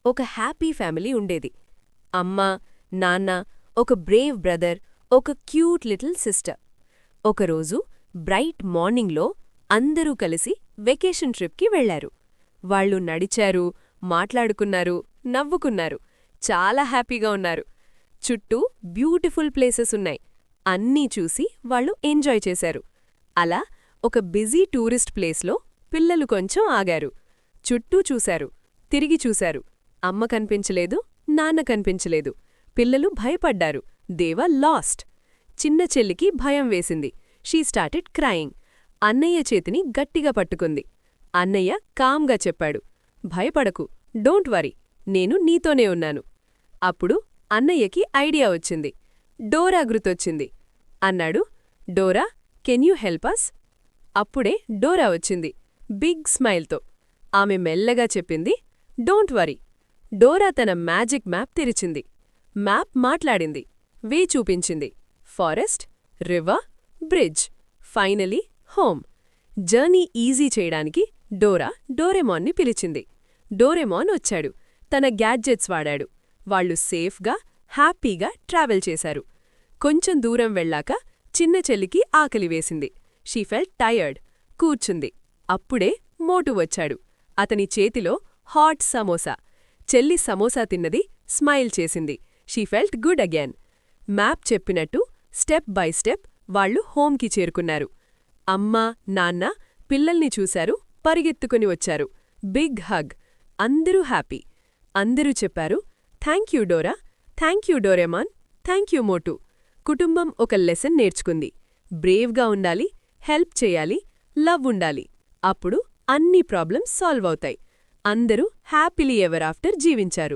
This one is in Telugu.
ఒక హ్యాపీ ఫ్యామిలీ ఉండేది. అమ్మ, నాన్న, ఒక బ్రేవ్ బ్రదర్, ఒక క్యూట్ లిటిల్ సిస్టర్. ఒకరోజు బ్రైట్ మార్నింగ్లో అందరూ కలిసి వెకేషన్ ట్రిప్కి వెళ్లారు. వాళ్ళు నడిచారు, మాట్లాడుకున్నారు, నవ్వుకున్నారు, చాలా హ్యాపీగా ఉన్నారు. చుట్టూ బ్యూటిఫుల్ ప్లేసెస్ ఉన్నాయి. అన్నీ చూసి వాళ్ళు ఎంజాయ్ చేశారు. అలా ఒక బిజీ టూరిస్ట్ ప్లేస్లో పిల్లలు కొంచెం ఆగారు. చుట్టూ చూశారు, తిరిగి చూశారు. అమ్మ కనిపించలేదు, నాన్న కనిపించలేదు. పిల్లలు భయపడ్డారు. They were last. చిన్న చెల్లికి భయం వేసింది. She started crying. అన్నయ్య చేతిని గట్టిగా పట్టుకుంది. అన్నయ్య కామ్గా చెప్పాడు, భయపడకు, డోంట్ వరీ, నేను నీతోనే ఉన్నాను. అప్పుడు అన్నయ్యకి ఐడియా వచ్చింది. డోరా గుర్తొచ్చింది. అన్నాడు, Dora, can you help us? అప్పుడే డోరా వచ్చింది, బిగ్ స్మైల్తో. ఆమె మెల్లగా చెప్పింది, డోంట్ వరీ. డోరా తన మ్యాజిక్ మ్యాప్ తెరిచింది. మ్యాప్ మాట్లాడింది, వే చూపించింది. Forest, river, bridge, finally home. Journey easy చేయడానికి డోరా డోరెమాన్ని పిలిచింది. డోరెమాన్ వచ్చాడు, తన గ్యాడ్జెట్స్ వాడాడు. వాళ్లు సేఫ్గా, హ్యాపీగా ట్రావెల్ చేశారు. కొంచెం దూరం వెళ్ళాక చిన్న చెల్లికి ఆకలివేసింది. She felt tired. కూర్చుంది. అప్పుడే మోటు వచ్చాడు. అతని చేతిలో హాట్ సమోసా. చెల్లి సమోసా తిన్నది, స్మైల్ చేసింది. She felt good again. Map చెప్పినట్టు స్టెప్ బై స్టెప్ వాళ్లు హోంకి చేరుకున్నారు. అమ్మా, నాన్న పిల్లల్ని చూశారు, పరిగెత్తుకుని వచ్చారు. Big hug. అందరూ హ్యాపీ. అందరూ చెప్పారు, thank you Dora, thank you Doraemon, thank you Motu. కుటుంబం ఒక లెసన్ నేర్చుకుంది. బ్రేవ్గా ఉండాలి, హెల్ప్ చేయాలి, లవ్ ఉండాలి. అప్పుడు అన్ని ప్రాబ్లమ్స్ సాల్వ్ అవుతాయి. అందరూ హ్యాపీలీ ఎవర్ ఆఫ్టర్ జీవించారు.